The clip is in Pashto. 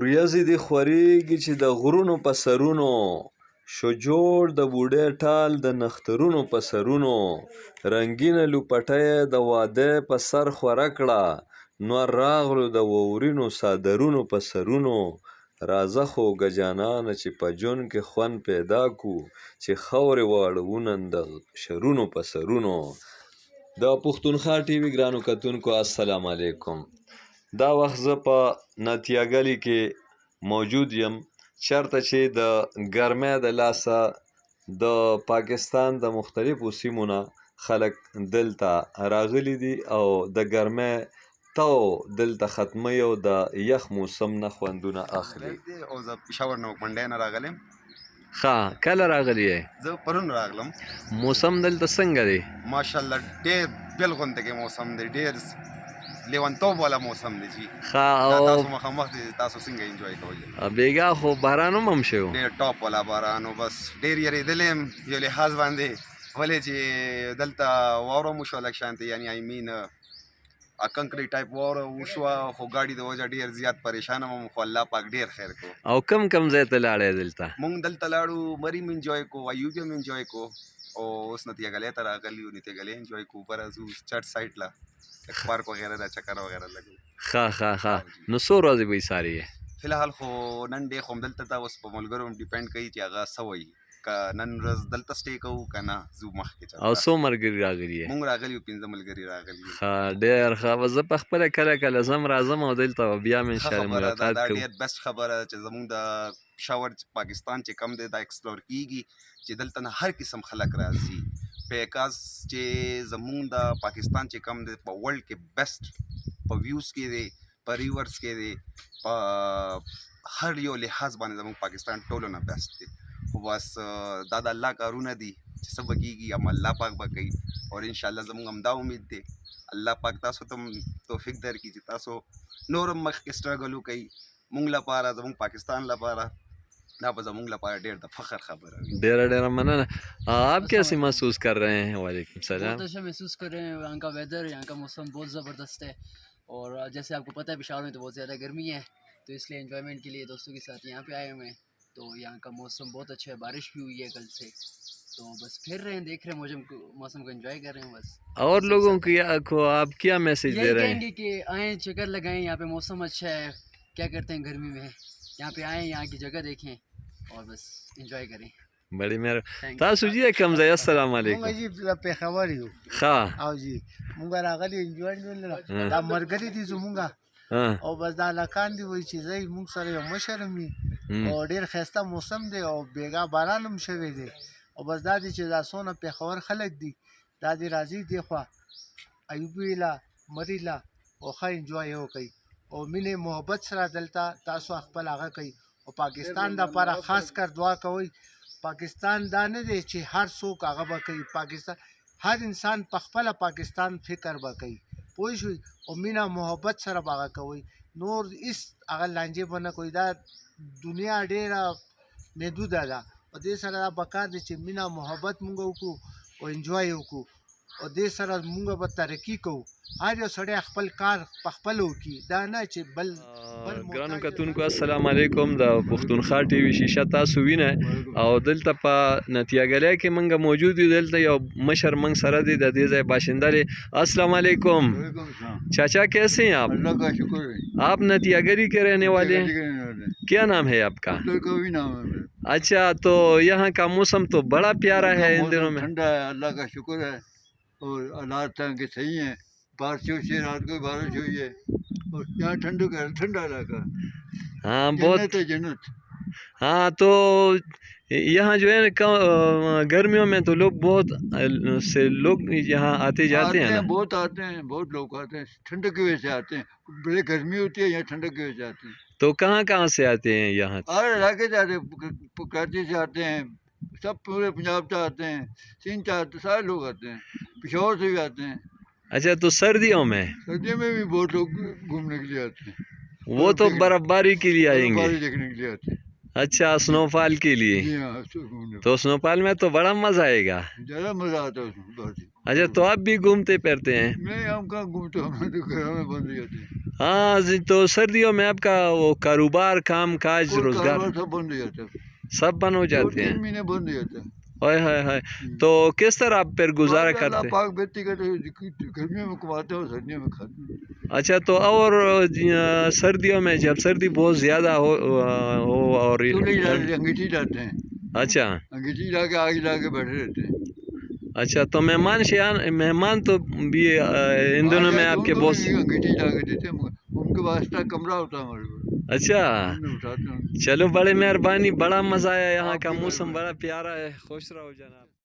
وریځې دې خوریږي چې د غرونو په سرونو شو جوړ د بوډۍ ټال د نخترونو په سرونو رنګینه لوپټه د واده په سر خوره کړه نور راغلو د واورینو څادرونو په سرونو راځه خوږه جانانه چې په جون کې خوند پیدا کو چې خاورې واړوو نن د شرونو په سرونو. د پښتونخوا ټي وي ګرانو کتونکو السلام علیکم. دا وخت زه په نتیاګلي کې موجود یم چېرته چې د ګرمۍ د لاسه د پاکستان د مختلفو سیمو نه خلک دلته راغلي دي او د ګرمۍ تو دلته ختموي او د یخ موسم نه خوندونه اخلي. او زه پېښور نه منډۍ نه راغلی یم. ښه کله راغلی یې؟ زه پرون راغلم. موسم دلته څنګه دی؟ ماشاءالله ډېر بېل غوندې کې موسم دی، ډېر لیونتوب والا موسم دی جي. ښه او تاسو مخامخ دي، تاسو څنګه انجوای کوئ؟ بیګا خو باران هم شو، ډېر ټاپ والا باران و. بس ډېر یېرېدلی یم یو لحاظ باندې، ولې چې دلته واوره مو شوه لږ شانتې، یعنې آی مین کنکري ټایپ واوره وشوه، خو ګاډي د وجه ډېر زیات پریشانه وم، خو الله پاک ډېر خیر کو. او کم ځای ته لاړې دلته؟ مونږ دلته لاړو، مریم انجوای کو، ایوب هم انجوای کو، او اوس نتیاګلۍ ته راغلي یو، نتیاګلۍ انجوای کو. بره ځو چټ سایډ له پارک وغیره دا چکر وغیره لګو. ښه نو څو ورځې به یې څاري یې؟ فی الحال خو نن ډې خو همدلته ته اوس په ملګرو هم ډیپینډ کوي چې هغه څه وایي، که نن ورځ دلته سټې کوو که نه ځو مخکې چا. او څو ملګري راغلي یې؟ مونږ راغلي یو 15 ملګري راغلي یو. ښه ډېر ښه. به زه پخپله کله ځم راځم او دلته به بیا مې انشاءالله ملاقات دا کوو. ډېر بیسټ خبره چې زمونږ د پېښور پاکستان چې کم دی دا ایکسپلور کېږي، چې دلته نه هر قسم خلک راځي، بیکاز چې زمونږ د پاکستان چې کم دی په ورلډ کې بیسټ په ویوز کې دی، په ریورس کې دی، په هر یو لحاظ باندې زمونږ پاکستان ټولو نه بیسټ دی. خو بس دا د الله کارونه دي چې څه به کېږي هم الله پاک به کوي، او انشاءالله زمونږ همدا امید دی الله پاک تاسو ته هم توفیق درکړي چې تاسو نور هم مخکې سټرګل وکړئ مونږ لپاره، زمونږ پاکستان لپاره. دا به زمونږ لپاره ډېر د فخر خبره وي. ډېره مننه. آپ کیسے محسوس کر رہے ہیں؟ وعلیکم السلام. بہت اچھا محسوس کر رہے ہیں. یہاں کا ویدر، یہاں کا موسم بہت زبردست ہے، اور جیسے آپ کو پتہ ہے پشاور میں تو بہت زیادہ گرمی ہے، تو اس لیے انجوائمنٹ کے لیے دوستوں کے ساتھ یہاں پہ آئے ہوئے ہیں. تو یہاں کا موسم بہت اچھا ہے، بارش بھی ہوئی ہے کل سے، تو بس پھر رہے ہیں، دیکھ رہے ہیں موسم کو انجوائے کر رہے ہیں بس. اور لوگوں کو آپ کیا میسج دے رہے ہیں؟ کہیں گے کہ آئیں چکر لگائیں، یہاں پہ موسم اچھا ہے، کیا کرتے ہیں گرمی میں، یہاں پہ آئیں، یہاں کی جگہ دیکھیں اور بس انجوائے کریں. بڑی مهرباني. تاسو جی کوم ځای؟ السلام علیکم. مونږ جی پېښور یو. ښه او جی مونږ راغلي انجوای دا مرګري دي زمونږ، او بس دا لکان دی وایي چې ځای مونږ سره یو مشر مي، او ډېر ښایسته موسم دی، او بیګا باران هم شوی دی. او بس دا دی چې دا څونه پېښور خلک دي دا دې راځي دی خوا ایوبي له مري له او ښه انجوای وکړئ، او مینې محبت سره دلته تاسو خپل هغه کوئ. او پاکستان دپاره خاص کر دعا کوئ. پاکستان دا نه دی چې هر څوک هغه به کوي، پاکستان هر انسان په خپله پاکستان فکر به کوي، پوه شوئ، او مینه محبت سره به هغه کوئ، نور هېڅ هغه لانجې به نه کوئ. دا دنیا ډېره محدوده ده، او دې سره دا پکار دی چې مینه محبت مونږ وکړو او انجوای وکړو، او دې سره مونږ به ترقي کوو. هر یو سړی خپل کار په خپله وکړي، دا نه چې بل ګرانو کتونکو السلام علیکم. د پښتونخوا ټي وي شیشه تاسو وینئ، او دلته په نتیاګلۍ کې موږ موجود یو. دلته یو مشر موږ سره دی، د دې ځای باشنده دی. السلام علیکم چاچا، کیسے ہیں آپ؟ اللہ کا شکر ہے. آپ نتیاگری کے رہنے والے ہیں؟ کیا نام ہے آپ کا؟ کوئی نام ہے. اچھا، تو یہاں کا موسم تو بڑا پیارا ہے ان دنوں میں. ٹھنڈا ہے، اللہ کا شکر ہے، اور حالات کے صحیح ہیں. بارش ہوئی ہے، رات کو بارش ہوئی ہے، اور یہاں ٹھنڈا علاقہ. ہاں بہت جنت. ہاں تو یہاں جو ہے گرمیوں میں تو لوگ بہت سے لوگ یہاں آتے جاتے ہیں نا؟ بہت آتے ہیں، بہت لوگ آتے ہیں، ٹھنڈک کی وجہ سے آتے ہیں. بڑے گرمی ہوتی ہے، یہاں ٹھنڈک کی وجہ سے آتے ہیں. تو کہاں سے آتے ہیں یہاں؟ ہر علاقے سے آتے ہیں، کراچی سے آتے ہیں، سب پورے پنجاب سے آتے ہیں، سندھ سے آتے ہیں، سارے لوگ آتے ہیں، پشاور سے بھی آتے ہیں. اچھا، تو سردیوں میں بھی بہت لوگ گھومنے کے لیے آتے ہیں. وہ تو برف باری کے لیے آئیں گے. دیکھنے کے لیے آتے ہیں. اچھا، سنو فال کے لیے. تو سنو فال میں تو بڑا مزہ آئے گا. زیادہ مزہ آتا ہے اس میں. اچھا، تو آپ بھی گھومتے پھرتے ہیں؟ نہیں، ہم کہاں گھومتے، ہم تو گھر میں بند جاتے ہیں. ہاں تو سردیوں میں آپ کا وہ کاروبار کام کاج اور روزگار کاروبار سب بند ہو جاتا ہے، سب بند ہو 2 جاتے ہیں؟ 3 مہینے بند ہو جاتا ہے۔ ہائے ہائے ہائے، تو کس طرح آپ پھر گزارا اللہ کرتے؟ پاک بہتری کرتے ہیں، گرمیوں میں کماتے ہیں اور سردیوں میں کھاتے ہیں۔ اچھا تو اور سردیوں میں جب سردی بہت زیادہ ہو اور تو لے ٹھنڈ، جاتے انگیٹھی جاتے ہیں، اچھا انگیٹھی لا کے آگ لا کے بیٹھے رہتے ہیں۔ اچھا تو مہمان تو بھی ان دنوں میں آپ کے بہت، انگیٹھی لا کے دیتے ہیں، ان کے واسطہ کمرہ ہوتا ہے ہمارے پاس، اچھا ہم نے اٹھاتے ہیں۔ چلو بڑے مہربانی، بڑا مزہ آیا، یہاں آپ کا کی موسم مہربانی۔ بڑا پیارا ہے، خوش رہو جناب۔